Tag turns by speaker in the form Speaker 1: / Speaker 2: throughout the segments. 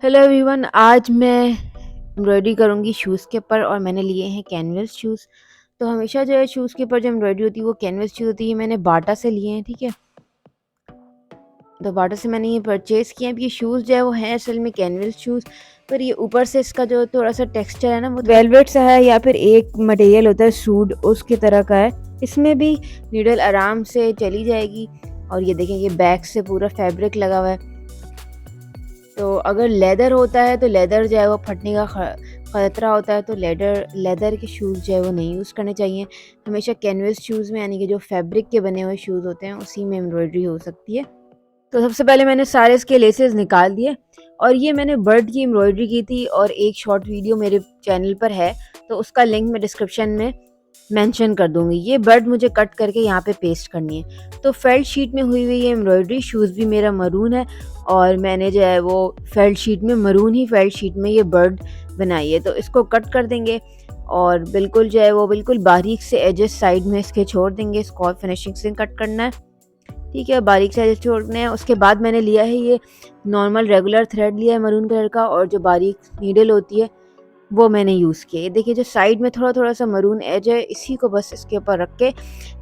Speaker 1: Hello everyone, आज मैं embroidery करूँगी शूज़ के ऊपर और मैंने लिए हैं कैनवस शूज़। तो हमेशा जो है शूज़ के ऊपर जो एम्ब्रॉयडरी होती है वो कैनवस शूज़ होती है। मैंने बाटा से लिए हैं, ठीक है। तो बाटा से मैंने ये परचेज़ किए हैं। अब ये शूज़ जो है वो हैं असल में कैनवस शूज़, पर ये ऊपर से इसका जो थोड़ा सा टेक्सचर है ना वो वेलवेट सा है, या फिर एक मटेरियल होता है सूड उसकी तरह का है। इसमें भी नीडल आराम से चली जाएगी। और ये देखें, ये बैक से पूरा फैब्रिक लगा हुआ है। तो अगर लेदर होता है तो लेदर जो है वो फटने का ख़तरा होता है, तो लेदर के शूज़ जो है वो नहीं यूज़ करने चाहिए। हमेशा कैनवस शूज़ में, यानी कि जो फैब्रिक के बने हुए शूज़ होते हैं, उसी में एम्ब्रॉयडरी हो सकती है। तो सबसे पहले मैंने सारे इसके लेसेस निकाल दिए और ये मैंने बर्ड की एम्ब्रॉयडरी की थी और एक शॉर्ट वीडियो मेरे चैनल पर है, तो उसका लिंक मैं डिस्क्रिप्शन में मेंशन कर दूंगी। ये बर्ड मुझे कट करके यहाँ पे पेस्ट करनी है। तो फेल्ट शीट में हुई हुई ये एम्ब्रॉयडरी, शूज़ भी मेरा मरून है और मैंने जो है वो फेल्ट शीट में, मरून ही फेल्ट शीट में ये बर्ड बनाई है। तो इसको कट कर देंगे और बिल्कुल जो है वो बिल्कुल बारीक से एजेस साइड में इसके छोड़ देंगे। इसको और फिनिशिंग से कट करना है, ठीक है, बारीक से एजेस छोड़ने हैं। उसके बाद मैंने लिया है ये नॉर्मल रेगुलर थ्रेड लिया है मरून कलर का, और जो बारीक नीडल होती है वो मैंने यूज़ किया। ये देखिए, जो साइड में थोड़ा थोड़ा सा मरून एज है, इसी को बस इसके ऊपर रख के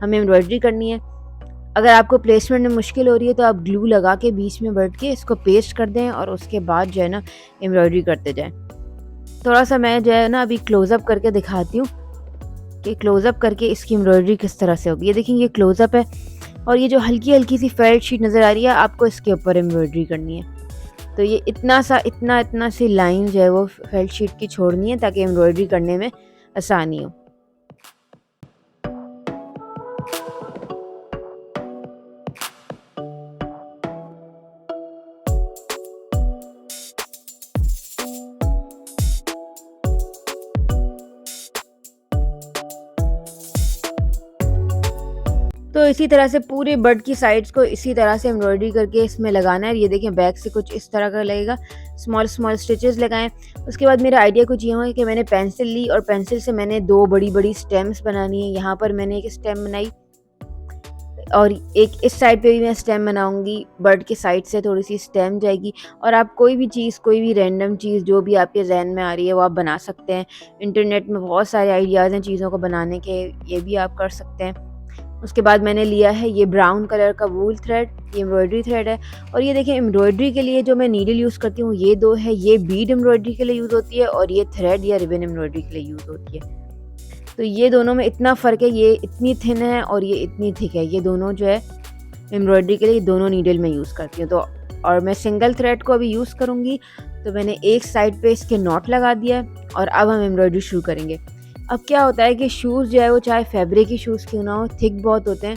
Speaker 1: हमें एम्ब्रॉयडरी करनी है। अगर आपको प्लेसमेंट में मुश्किल हो रही है तो आप ग्लू लगा के बीच में बैठ के इसको पेस्ट कर दें और उसके बाद जो है ना एम्ब्रॉयडरी करते जाएं। थोड़ा सा मैं जो है ना अभी क्लोज़अप करके दिखाती हूँ कि क्लोज़अप करके इसकी एम्ब्रॉयडरी किस तरह से होगी। ये देखिए, ये क्लोज़अप है और ये जो हल्की हल्की सी फेल्ट शीट नज़र आ रही है, आपको इसके ऊपर एम्ब्रॉयडरी करनी है। तो ये इतना सी लाइन जो है वो फेल्ट शीट की छोड़नी है ताकि एम्ब्रॉयडरी करने में आसानी हो। तो इसी तरह से पूरे बर्ड की साइड्स को इसी तरह से एम्ब्रॉयडरी करके इसमें लगाना है। ये देखें, बैक से कुछ इस तरह का लगेगा, स्मॉल स्मॉल स्टिचेस लगाएं। उसके बाद मेरा आइडिया कुछ ये हुआ कि मैंने पेंसिल ली और पेंसिल से मैंने दो बड़ी बड़ी स्टेम्स बनानी है। यहाँ पर मैंने एक स्टेम बनाई और एक इस साइड पे भी मैं स्टेम बनाऊंगी। बर्ड के साइड से थोड़ी सी स्टेम जाएगी और आप कोई भी चीज़, कोई भी रैंडम चीज़ जो भी आपके जहन में आ रही है वो आप बना सकते हैं। इंटरनेट में बहुत सारे आइडियाज़ हैं चीज़ों को बनाने के, ये भी आप कर सकते हैं। उसके बाद मैंने लिया है ये ब्राउन कलर का वूल थ्रेड, ये एम्ब्रॉयडरी थ्रेड है। और ये देखिए, एम्ब्रॉयडरी के लिए जो मैं नीडल यूज़ करती हूँ ये दो है। ये बीड एम्ब्रॉयडरी के लिए यूज़ होती है और ये थ्रेड या रिबन एम्ब्रॉयडरी के लिए यूज़ होती है। तो ये दोनों में इतना फ़र्क है, ये इतनी थिन है और ये इतनी थिक है। ये दोनों जो है एम्ब्रॉयडरी के लिए दोनों नीडल में यूज़ करती हूँ। तो और मैं सिंगल थ्रेड को अभी यूज़ करूँगी। तो मैंने एक साइड पे इसके नॉट लगा दिया है और अब हम एम्ब्रॉयडरी शुरू करेंगे। अब क्या होता है कि शूज़ जो है वो चाहे फैब्रिक की शूज़ क्यों ना हो, थिक बहुत होते हैं,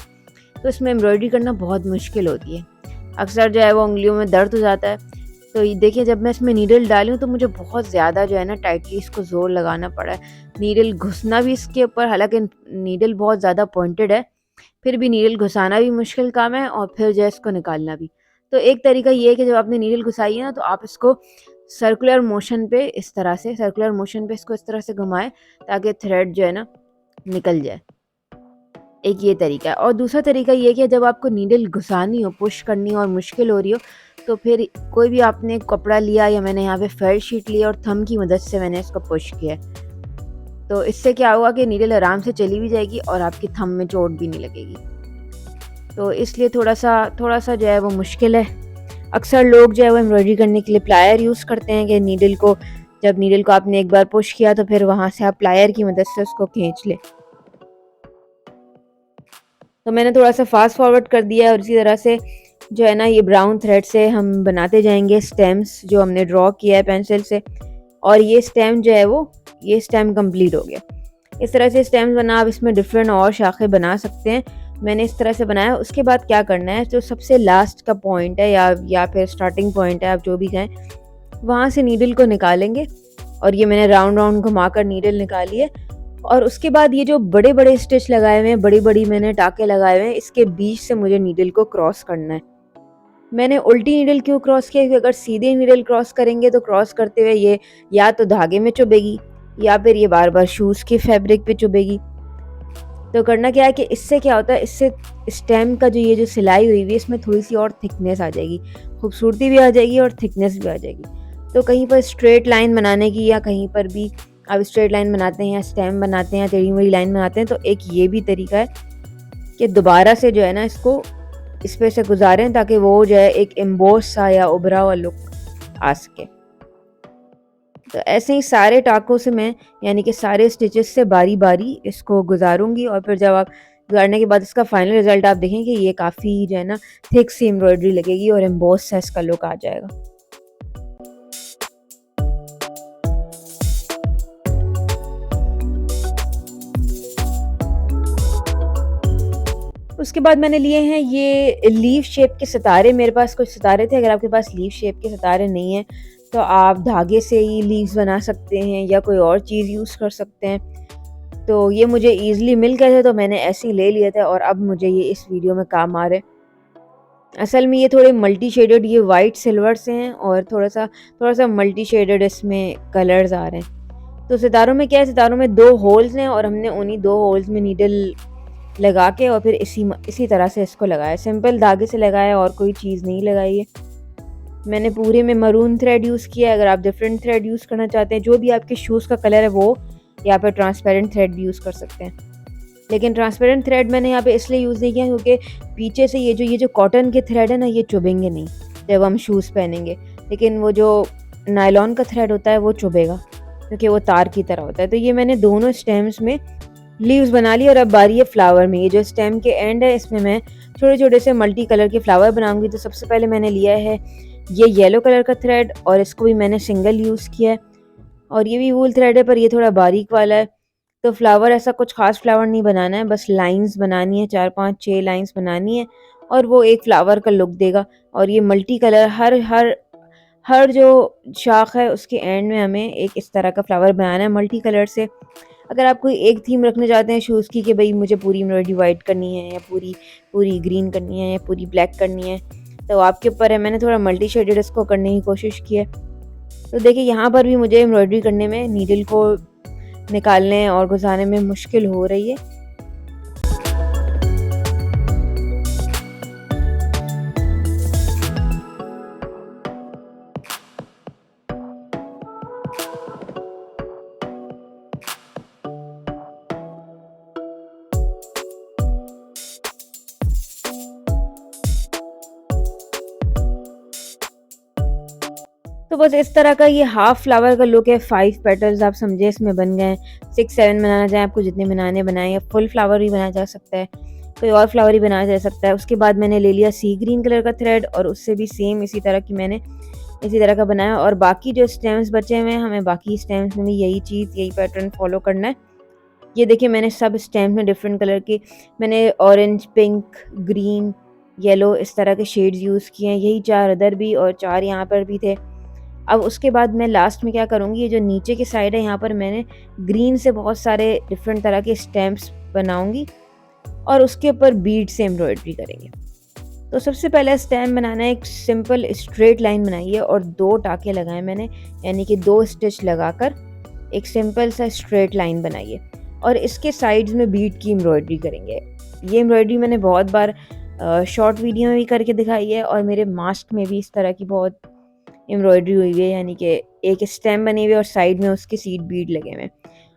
Speaker 1: तो इसमें एम्ब्रॉयडरी करना बहुत मुश्किल होती है। अक्सर जो है वो उंगलियों में दर्द हो जाता है। तो ये देखिए, जब मैं इसमें नीडल डाली हूँ तो मुझे बहुत ज़्यादा जो है ना टाइटली इसको ज़ोर लगाना पड़ा है। नीडल घुसना भी इसके ऊपर, हालांकि नीडल बहुत ज़्यादा पॉइंटेड है, फिर भी नीडल घुसाना भी मुश्किल काम है और फिर जो है इसको निकालना भी। तो एक तरीका ये है कि जब आपने नीडल घुसाई है ना, तो आप इसको सर्कुलर मोशन पे, इस तरह से सर्कुलर मोशन पे इसको इस तरह से घुमाएं ताकि थ्रेड जो है ना निकल जाए। एक ये तरीका है। और दूसरा तरीका ये है कि जब आपको नीडल घुसानी हो, पुश करनी हो और मुश्किल हो रही हो, तो फिर कोई भी आपने कपड़ा लिया, या मैंने यहाँ पे फेल्ट शीट ली और थंब की मदद से मैंने इसको पुश किया है। तो इससे क्या हुआ कि नीडल आराम से चली भी जाएगी और आपकी थंब में चोट भी नहीं लगेगी। तो इसलिए थोड़ा सा जो है वो मुश्किल है। अक्सर लोग जो है वो एम्ब्रॉयडरी करने के लिए प्लायर यूज़ करते हैं कि जब नीडल को आपने एक बार पुश किया तो फिर वहाँ से आप प्लायर की मदद से उसको खींच लें। तो मैंने थोड़ा सा फास्ट फॉरवर्ड कर दिया है और इसी तरह से जो है ना ये ब्राउन थ्रेड से हम बनाते जाएंगे स्टेम्स जो हमने ड्रॉ किया है पेंसिल से। और ये स्टेम जो है वो, ये स्टेम कंप्लीट हो गया। इस तरह से स्टेम्स बना, आप इसमें डिफरेंट और शाखें बना सकते हैं। मैंने इस तरह से बनाया। उसके बाद क्या करना है, जो सबसे लास्ट का पॉइंट है या फिर स्टार्टिंग पॉइंट है, आप जो भी कहें, वहाँ से नीडल को निकालेंगे। और ये मैंने राउंड राउंड घुमाकर नीडल निकाली है। और उसके बाद ये जो बड़े बड़े स्टिच लगाए हुए हैं, बड़ी बड़ी मैंने टाके लगाए हुए हैं, इसके बीच से मुझे नीडल को क्रॉस करना है। मैंने उल्टी नीडल क्यों क्रॉस किया, क्योंकि अगर सीधे नीडल क्रॉस करेंगे तो क्रॉस करते हुए ये या तो धागे में चुभेगी या फिर ये बार बार शूज़ के फैब्रिक पे चुभेगी। तो करना क्या है कि इससे क्या होता है, इससे स्टेम का ये जो सिलाई हुई हुई है, इसमें थोड़ी सी और थिकनेस आ जाएगी, खूबसूरती भी आ जाएगी और थिकनेस भी आ जाएगी। तो कहीं पर स्ट्रेट लाइन बनाने की या कहीं पर भी आप स्ट्रेट लाइन बनाते हैं या स्टेम बनाते हैं या टेढ़ी मेढ़ी लाइन बनाते हैं, तो एक ये भी तरीका है कि दोबारा से जो है ना इसको इस पे से गुजारें ताकि वो जो है एक एम्बोस सा या उभरा हुआ लुक आ सके। तो ऐसे ही सारे टाकों से मैं यानी कि सारे स्टिचेस से बारी बारी इसको गुजारूंगी और फिर जब आप गुजारने के बाद इसका फाइनल रिजल्ट आप देखें कि ये काफ़ी जो है ना थिक सी एम्ब्रॉयडरी लगेगी और एम्बोस सा इसका लुक आ जाएगा। उसके बाद मैंने लिए हैं ये लीफ शेप के सितारे। मेरे पास कुछ सितारे थे। अगर आपके पास लीफ शेप के सितारे नहीं हैं तो आप धागे से ही लीव्स बना सकते हैं या कोई और चीज़ यूज़ कर सकते हैं। तो ये मुझे ईज़िली मिल गए थे तो मैंने ऐसे ही ले लिए थे और अब मुझे ये इस वीडियो में काम आ रहे हैं। असल में ये थोड़े मल्टी शेडेड, ये वाइट सिल्वर से हैं और थोड़ा सा मल्टी शेडेड इसमें कलर्स आ रहे हैं। तो सितारों में क्या है, सितारों में 2 होल्स हैं और हमने उन्हीं 2 होल्स में नीडल लगा के और फिर इसी तरह से इसको लगाया। सिंपल धागे से लगाया और कोई चीज़ नहीं लगाई है। मैंने पूरे में मरून थ्रेड यूज़ किया है। अगर आप डिफरेंट थ्रेड यूज़ करना चाहते हैं, जो भी आपके शूज़ का कलर है वो, यहाँ पर ट्रांसपेरेंट थ्रेड भी यूज़ कर सकते हैं। लेकिन ट्रांसपेरेंट थ्रेड मैंने यहाँ पे इसलिए यूज़ नहीं किया क्योंकि पीछे से ये जो कॉटन के थ्रेड है ना, ये चुभेंगे नहीं जब हम शूज़ पहनेंगे, लेकिन वो जो नायलॉन का थ्रेड होता है वो चुभेगा क्योंकि वो तार की तरह होता है। तो ये मैंने दोनों स्टेम्स में लीव्स बना ली और अब बारी है फ्लावर में। ये जो स्टेम के एंड है इसमें मैं छोटे छोटे से मल्टी कलर के फ्लावर बनाऊंगी। तो सबसे पहले मैंने लिया है ये येलो कलर का थ्रेड और इसको भी मैंने सिंगल यूज़ किया है और ये भी वूल थ्रेड है पर ये थोड़ा बारीक वाला है। तो फ्लावर ऐसा कुछ खास फ्लावर नहीं बनाना है, बस लाइंस बनानी है, 4 5 6 लाइंस बनानी है और वो एक फ्लावर का लुक देगा। और ये मल्टी कलर हर हर हर जो शाख है उसके एंड में हमें एक इस तरह का फ्लावर बनाना है मल्टी कलर से। अगर आप कोई एक थीम रखना चाहते हैं शूज़ की कि भाई मुझे पूरी एम्ब्रॉयडरी वाइट करनी है या पूरी पूरी ग्रीन करनी है या पूरी ब्लैक करनी है, तो आपके ऊपर है। मैंने थोड़ा मल्टी शेडेड इसको करने की कोशिश की है। तो देखिए यहाँ पर भी मुझे एम्ब्रॉयडरी करने में नीडल को निकालने और घुसाने में मुश्किल हो रही है। तो बस इस तरह का ये हाफ फ्लावर का लुक है। 5 पेटल्स आप समझे इसमें बन गए हैं। 6 7 बनाना चाहें आपको जितने बनाने बनाए, या फुल फ्लावर भी बनाया जा सकता है, कोई और फ्लावर ही बनाया जा सकता है। उसके बाद मैंने ले लिया सी ग्रीन कलर का थ्रेड और उससे भी सेम इसी तरह की मैंने इसी तरह का बनाया। और बाकी जो स्टेम्स बचे हुए हैं हमें बाकी स्टेम्स में भी यही पैटर्न फॉलो करना है। ये देखिए मैंने सब स्टेम्स में डिफरेंट कलर के, मैंने ऑरेंज, पिंक, ग्रीन, येलो इस तरह के शेड्स यूज़ किए हैं। यही 4 अदर भी और 4 यहाँ पर भी थे। अब उसके बाद मैं लास्ट में क्या करूँगी, ये जो नीचे की साइड है यहाँ पर मैंने ग्रीन से बहुत सारे डिफरेंट तरह के स्टैम्प्स बनाऊँगी और उसके ऊपर बीड से एम्ब्रॉयडरी करेंगे। तो सबसे पहले स्टैम्प बनाना है, एक सिंपल स्ट्रेट लाइन बनाइए और 2 टाँके लगाए मैंने, यानी कि 2 स्टिच लगाकर एक सिंपल सा स्ट्रेट लाइन बनाइए और इसके साइड्स में बीड की एम्ब्रॉयडरी करेंगे। ये एम्ब्रॉयडरी मैंने बहुत बार शॉर्ट वीडियो में भी करके दिखाई है और मेरे मास्क में भी इस तरह की बहुत एम्ब्रॉयडरी हुई है, यानी कि एक स्टेम बनी हुई है और साइड में उसके सीड बीड लगे हुए हैं।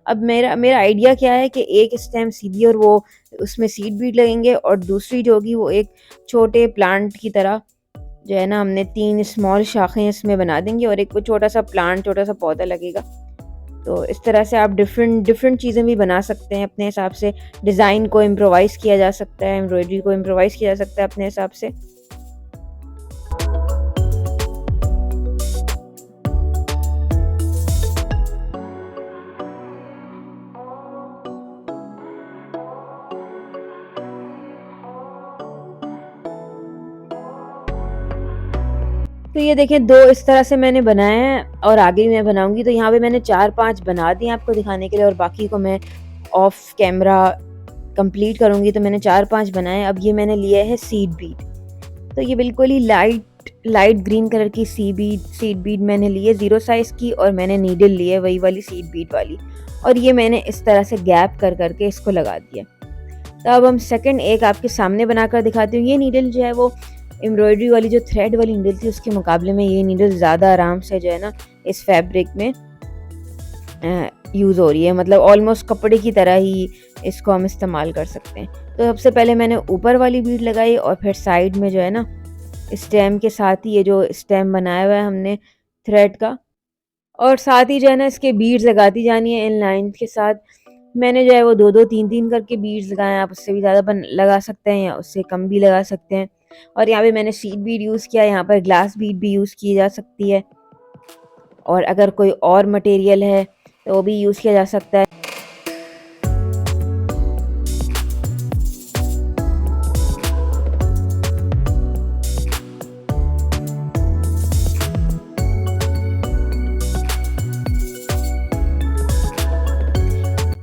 Speaker 1: अब मेरा आइडिया क्या है कि एक स्टेम सीधी और वो उसमें सीड बीड लगेंगे और दूसरी जो होगी वो एक छोटे प्लांट की तरह जो है ना, हमने 3 स्मॉल शाखें इसमें बना देंगे और एक वो छोटा सा प्लांट, छोटा सा पौधा लगेगा। तो इस तरह से आप डिफरेंट चीज़ें भी बना सकते हैं अपने हिसाब से। डिज़ाइन को इम्प्रोवाइज़ किया जा सकता है, एम्ब्रॉयडरी को इम्प्रोवाइज़ किया जा सकता है अपने हिसाब से। तो ये देखें 2 इस तरह से मैंने बनाए हैं और आगे भी मैं बनाऊंगी। तो यहाँ पे मैंने 4 5 बना दिए आपको दिखाने के लिए और बाकी को मैं ऑफ कैमरा कंप्लीट करूंगी। तो मैंने 4 5 बनाए। अब ये मैंने लिया है सीड बीड। तो ये बिल्कुल ही लाइट ग्रीन कलर की सीड बीड मैंने ली है 0 साइज़ की और मैंने नीडल ली है वही वाली सीड बीड वाली और ये मैंने इस तरह से गैप कर करके इसको लगा दिया। तो अब हम सेकंड एक आपके सामने बनाकर दिखाती हूँ। ये नीडल जो है वो एम्ब्रॉयडरी वाली जो थ्रेड वाली नीडल थी उसके मुकाबले में ये नीडल ज़्यादा आराम से जो है ना इस फैब्रिक में यूज़ हो रही है, मतलब ऑलमोस्ट कपड़े की तरह ही इसको हम इस्तेमाल कर सकते हैं। तो सबसे पहले मैंने ऊपर वाली बीड लगाई और फिर साइड में जो है ना स्टेम के साथ ही ये जो स्टेम बनाया हुआ है हमने थ्रेड का, और साथ ही जो है ना इसके बीड्स लगाती जानी है इन लाइन के साथ। मैंने जो है वो 2-2 3-3 करके बीड्स लगाए हैं, आप उससे भी ज़्यादा लगा सकते हैं या उससे कम भी लगा सकते हैं। और यहाँ पे मैंने सीड बीड यूज़ किया, यहाँ पर ग्लास बीड भी यूज़ की जा सकती है, और अगर कोई और मटेरियल है तो वो भी यूज़ किया जा सकता है।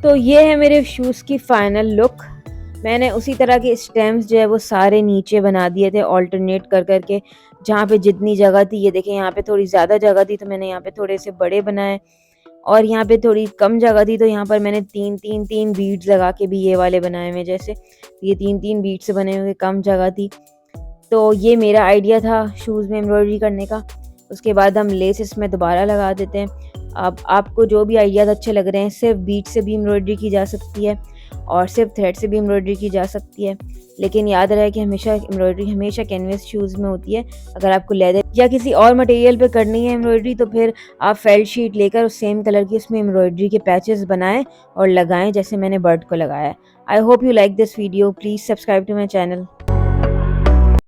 Speaker 1: तो ये है मेरे शूज़ की फाइनल लुक। मैंने उसी तरह के स्टेम्स जो है वो सारे नीचे बना दिए थे ऑल्टरनेट कर कर के, जहाँ पे जितनी जगह थी। ये देखें यहाँ पे थोड़ी ज़्यादा जगह थी तो मैंने यहाँ पे थोड़े से बड़े बनाए, और यहाँ पे थोड़ी कम जगह थी तो यहाँ पर मैंने 3-3-3 बीड्स लगा के भी ये वाले बनाए हुए। जैसे ये 3-3 बीड्स से बने हुए, कम जगह थी। तो ये मेरा आइडिया था शूज़ में एम्ब्रॉयडरी करने का। उसके बाद हम लेस इसमें दोबारा लगा देते हैं। अब आपको जो भी आइडियाज़ अच्छे लग रहे हैं, सिर्फ बीट से भी एम्ब्रॉयडरी की जा सकती है और सिर्फ थ्रेड से भी एम्ब्रॉयडरी की जा सकती है, लेकिन याद रहे कि हमेशा एम्ब्रॉयडरी हमेशा कैनवस शूज़ में होती है। अगर आपको लेदर या किसी और मटेरियल पे करनी है एम्ब्रॉयडरी तो फिर आप फेल्ट शीट लेकर उस सेम कलर की उसमें एम्ब्रॉयडरी के पैचेस बनाएं और लगाएं, जैसे मैंने बर्ड को लगाया है। I hope you like this video. Please subscribe to my channel.